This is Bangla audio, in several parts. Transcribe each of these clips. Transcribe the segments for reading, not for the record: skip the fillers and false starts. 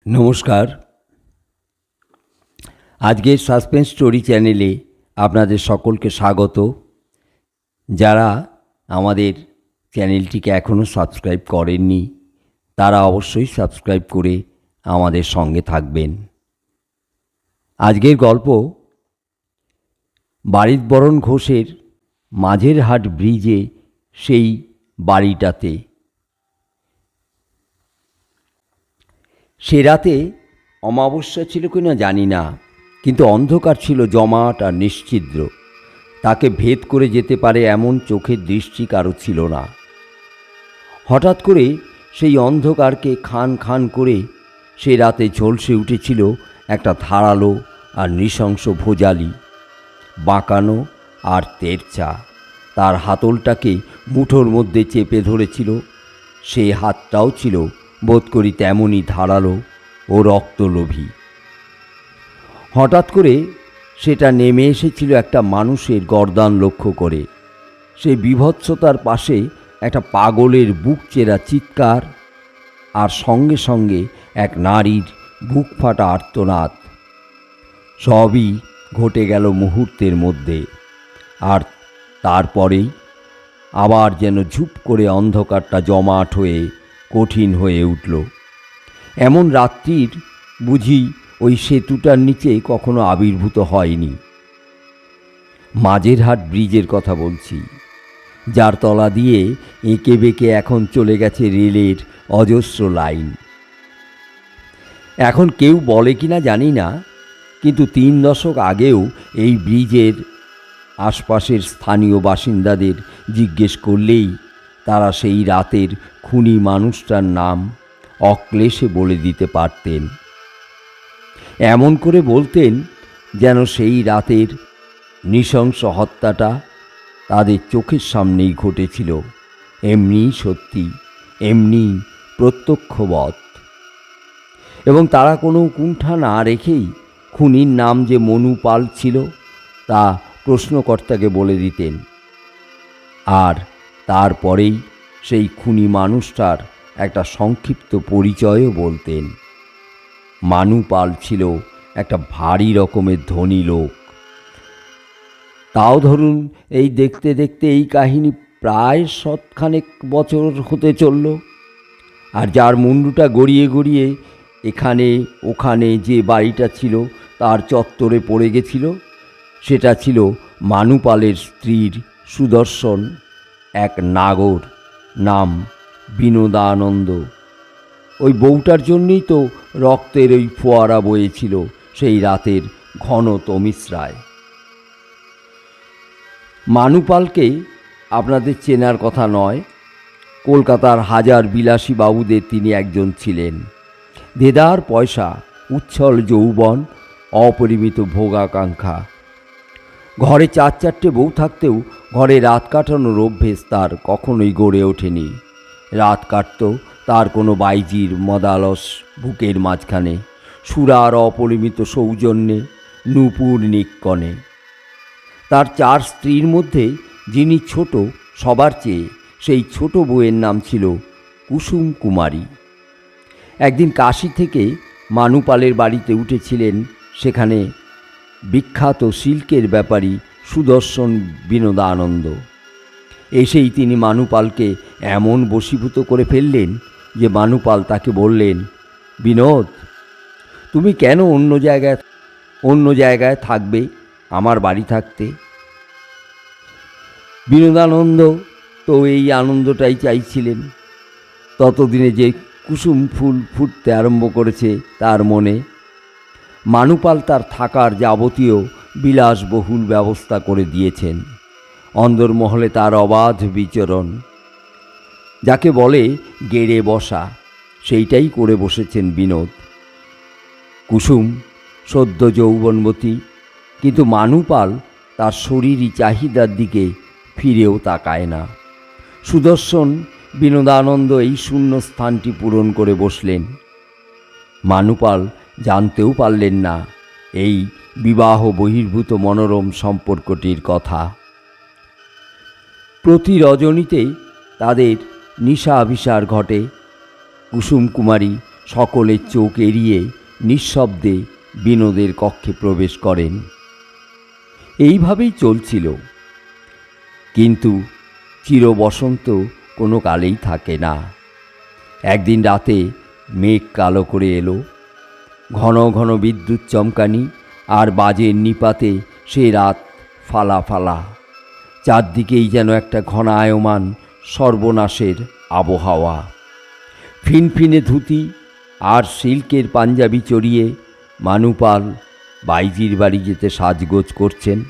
নমস্কার। আজকের সাসপেন্স স্টোরি চ্যানেলে আপনাদের সকলকে স্বাগত। যারা আমাদের চ্যানেলটিকে এখনও সাবস্ক্রাইব করেননি তারা অবশ্যই সাবস্ক্রাইব করে আমাদের সঙ্গে থাকবেন। আজকের গল্প বারিদবরণ ঘোষের মাঝেরহাট ব্রিজে সেই বাড়িটাতে। সে রাতে অমাবস্যা ছিল কিনা জানি না, কিন্তু অন্ধকার ছিল জমাট আর নিশ্ছিদ্র। তাকে ভেদ করে যেতে পারে এমন চোখের দৃষ্টি কারো ছিল না। হঠাৎ করে সেই অন্ধকারকে খান খান করে সে রাতে ঝলসে উঠেছিল একটা ধারালো আর নৃশংস ভোজালি, বাঁকানো আর তেরচা। তার হাতলটাকে মুঠোর মধ্যে চেপে ধরেছিল। সে হাতটাও ছিল বোধ করি তেমনই ধারালো ও রক্তলোভী। হঠাৎ করে সেটা নেমে এসেছিল একটা মানুষের গর্দান লক্ষ্য করে। সেই বীভৎসতার পাশে একটা পাগলের বুক চেরা চিৎকার, আর সঙ্গে সঙ্গে এক নারীর বুক ফাটা আর্তনাদ। সবই ঘটে গেল মুহূর্তের মধ্যে, আর তারপরেই আবার যেন ঝুপ করে অন্ধকারটা জমাট হয়ে কঠিন হয়ে উঠল। এমন রাত্রির বুঝি ওই সেতুটার নিচে কখনো আবির্ভূত হয়নি। মাঝেরহাট ব্রিজের কথা বলছি, যার তলা দিয়ে এঁকে বেঁকে এখন চলে গেছে রেলের অজস্র লাইন। এখন কেউ বলে কিনা জানি না, কিন্তু 3 দশক আগেও এই ব্রিজের আশপাশের স্থানীয় বাসিন্দাদের জিজ্ঞেস করলেই তারা সেই রাতের খুনি মানুষটার নাম অক্লেশে বলে দিতে পারতেন। এমন করে বলতেন যেন সেই রাতের নৃশংস হত্যাটা তাদের চোখের সামনেই ঘটেছিল, এমনি সত্যি, এমনি প্রত্যক্ষবৎ। এবং তারা কোনো কুণ্ঠা না রেখেই খুনির নাম যে মনু পাল ছিল তা প্রশ্নকর্তাকে বলে দিতেন। আর তারপরেই সেই খুনি মানুষটার একটা সংক্ষিপ্ত পরিচয়ও বলতেন। মানু পাল ছিল একটা ভারী রকমের ধনী লোক। তাও ধরুন এই দেখতে দেখতে এই কাহিনী প্রায় 100 বছর হতে চলল। আর যার মুন্ডুটা গড়িয়ে গড়িয়ে এখানে ওখানে যে বাড়িটা ছিল তার চত্বরে পড়ে গেছিল, সেটা ছিল মানু পালের স্ত্রীর সুদর্শন এক নাগর, নাম বিনোদানন্দ। ওই বউটার জন্যই তো রক্তের ওই ফোয়ারা বয়েছিল সেই রাতের ঘন তমিশ্রায়। মানু পালকে আপনাদের চেনার কথা নয়। কলকাতার হাজার বিলাসী বাবুদের তিনি একজন ছিলেন। দেদার পয়সা, উচ্ছল যৌবন, অপরিমিত ভোগাকাঙ্ক্ষা। ঘরে 4-4টে বউ থাকতেও ঘরে রাত কাটানোর অভ্যেস তার কখনোই গড়ে ওঠেনি। রাত কাটত তার কোনো বাইজির মদালস বুকের মাঝখানে, সুরার অপরিমিত সৌজন্যে, নূপুর নিক্কণে। তার 4 স্ত্রীর মধ্যে যিনি ছোট সবার চেয়ে, সেই ছোট বউয়ের নাম ছিল কুসুম কুমারী। একদিন কাশী থেকে মানু পালের বাড়িতে উঠেছিলেন সেখানে বিখ্যাত সিল্কের ব্যাপারী সুদর্শন বিনোদানন্দ। এসেই তিনি মানু পালকে এমন বশীভূত করে ফেললেন যে মানু পাল তাকে বললেন, বিনোদ, তুমি কেন অন্য জায়গায় থাকবে আমার বাড়ি থাকতে? বিনোদানন্দ তো এই আনন্দটাই চাইছিলেন। ততদিনে যে কুসুম ফুল ফুটতে আরম্ভ করেছে তার মনে। মানু পাল তার থাকার যাবতীয় বিলাসবহুল ব্যবস্থা করে দিয়েছেন। অন্দরমহলে তার অবাধ বিচরণ, যাকে বলে গেড়ে বসা, সেইটাই করে বসেছেন বিনোদ। কুসুম সদ্য যৌবনবতী, কিন্তু মানু পাল তার শরীরী চাহিদার দিকে ফিরেও তাকায় না। সুদর্শন বিনোদানন্দ এই শূন্য স্থানটি পূরণ করে বসলেন। মানু পাল জানতেও পারলেন না এই বিবাহ বহির্ভূত মনোরম সম্পর্কটির কথা। প্রতি রজনীতে তাদের নিশা আভিসার ঘটে। কুসুম কুমারী সকলের চোখ এড়িয়ে নিঃশব্দে বিনোদের কক্ষে প্রবেশ করেন। এইভাবেই চলছিল। কিন্তু চিরবসন্ত কোনো কালেই থাকে না। একদিন রাতে মেঘ কালো করে এলো। ঘন ঘন বিদ্যুৎ চমকানি আর বাজের নিপাতে সে রাত ফালা ফালা। চারদিকেই যেন একটা ঘনায়মান সর্বনাশের আবহাওয়া। ফিনফিনে ধুতি আর সিল্কের পাঞ্জাবি চড়িয়ে মানুপাল বাইজির বাড়ি যেতে সাজগোজ করছেন।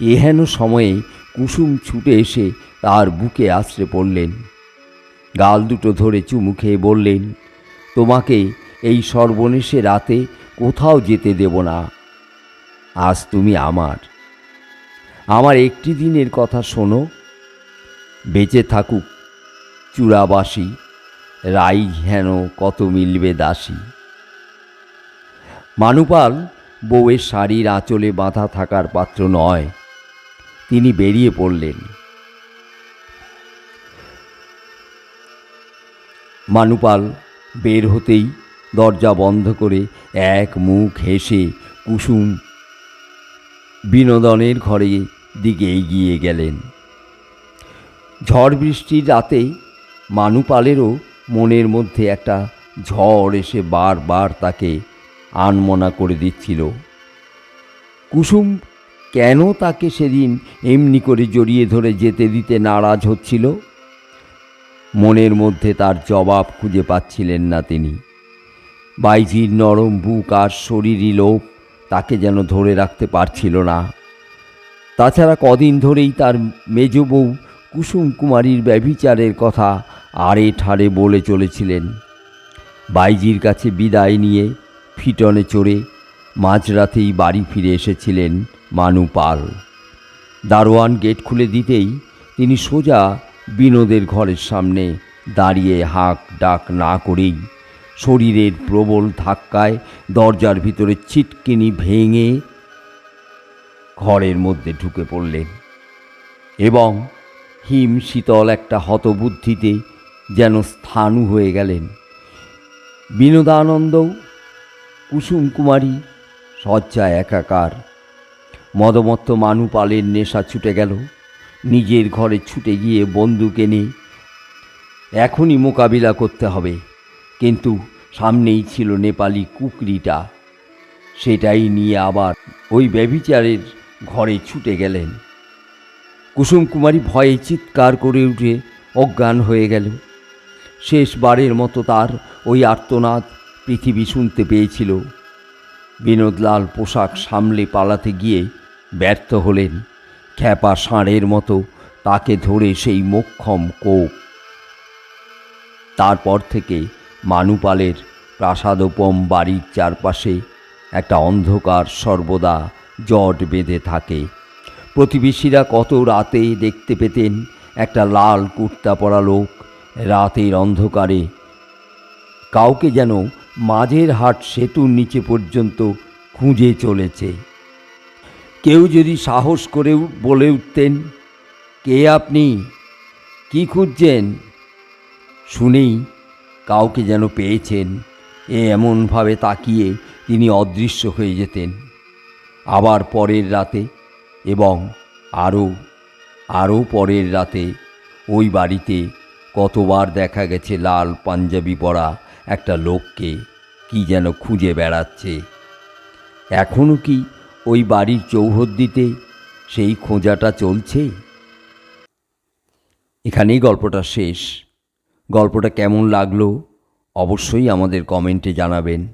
এহেন সময়ে কুসুম ছুটে এসে তার বুকে আছড়ে পড়লেন। গাল দুটো ধরে চুমু খেয়ে বললেন, তোমাকে এই সর্বনেশে রাতে কোথাও যেতে দেব না। আজ তুমি আমার। আমার একটি দিনের কথা শোনো। বেঁচে থাকুক চূড়াবাসী, রাই হেন কত মিলবে দাসী। মানুপাল বউয়ের শাড়ির আঁচলে বাঁধা থাকার পাত্র নয়। তিনি বেরিয়ে পড়লেন। মানুপাল বের হতেই দরজা বন্ধ করে এক মুখ হেসে কুসুম বিনোদনের ঘরে দিকে এগিয়ে গেলেন। ঝড় বৃষ্টির রাতে মানুপালেরও মনের মধ্যে একটা ঝড় এসে বারবার তাকে আনমনা করে দিচ্ছিল। কুসুম কেন তাকে সেদিন এমনি করে জড়িয়ে ধরে যেতে দিতে নারাজ হচ্ছিল, মনের মধ্যে তার জবাব খুঁজে পাচ্ছিলেন না তিনি। বাইজির নরম বুক আর শরীরী লোভ তাকে যেন ধরে রাখতে পারছিল না। তাছাড়া কদিন ধরেই তার মেজ বউ কুসুম কুমারীর ব্যভিচারের কথা আড়ে ঠাড়ে বলে চলেছিলেন। বাইজির কাছে বিদায় নিয়ে ফিটনে চড়ে মাঝরাতেই বাড়ি ফিরে এসেছিলেন মানুপাল। দারোয়ান গেট খুলে দিতেই তিনি সোজা বিনোদের ঘরের সামনে দাঁড়িয়ে হাঁক ডাক না করেই শরীরের প্রবল ধাক্কায় দরজার ভিতরে ছিটকিনি ভেঙে ঘরের মধ্যে ঢুকে পড়লেন এবং হিম শীতল একটা হতবুদ্ধিতে যেন স্থাণু হয়ে গেলেন। বিনোদানন্দও কুসুম কুমারী শয্যায় একাকার। মদমত্ত মানুপালের নেশা ছুটে গেল। নিজের ঘরে ছুটে গিয়ে বন্দুক এনে এখনই মোকাবিলা করতে হবে। কিন্তু সামনেই ছিল নেপালি কুকরিটা। সেটাই নিয়ে আবার ওই ব্যভিচারের ঘরে ছুটে গেলেন। কুসুম কুমারী ভয়ে চিৎকার করে উঠে অজ্ঞান হয়ে গেল। শেষবারের মতো তার ওই আর্তনাদ পৃথিবী শুনতে পেয়েছিল। বিনোদলাল পোশাক সামলে পালাতে গিয়ে ব্যর্থ হলেন। খ্যাপা ষাঁড়ের মতো তাকে ধরে সেই মোক্ষম কোপ। তারপর থেকে মানুপালের প্রাসাদোপম বাড়ির চারপাশে একটা অন্ধকার সর্বদা জট বেঁধে থাকে। প্রতিবেশীরা কত রাতে দেখতে পেতেন একটা লাল কুর্তা পরা লোক রাতের অন্ধকারে কাউকে যেন মাঝের হাট সেতুর নিচে পর্যন্ত খুঁজে চলেছে। কেউ যদি সাহস করে বলে উঠতেন, কে আপনি, কি খুঁজছেন, শুনেই কাউকে যেন পেয়েছেন এমনভাবে তাকিয়ে তিনি অদৃশ্য হয়ে যেতেন। আবার পরের রাতে এবং আরও পরের রাতে ওই বাড়িতে কতবার দেখা গেছে লাল পাঞ্জাবি পরা একটা লোককে কি যেন খুঁজে বেড়াচ্ছে। এখনও কি ওই বাড়ির চৌহদ্দিতে সেই খোঁজাটা চলছে? এখানেই গল্পটা শেষ। গল্পটা কেমন লাগলো অবশ্যই আমাদের কমেন্টে জানাবেন।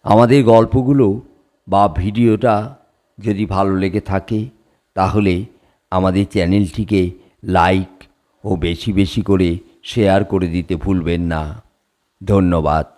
আমাদের গল্পগুলো বা ভিডিওটা যদি ভালো লেগে থাকে তাহলে আমাদের চ্যানেলটিকে লাইক ও বেশি বেশি করে শেয়ার করে দিতে ভুলবেন না। ধন্যবাদ।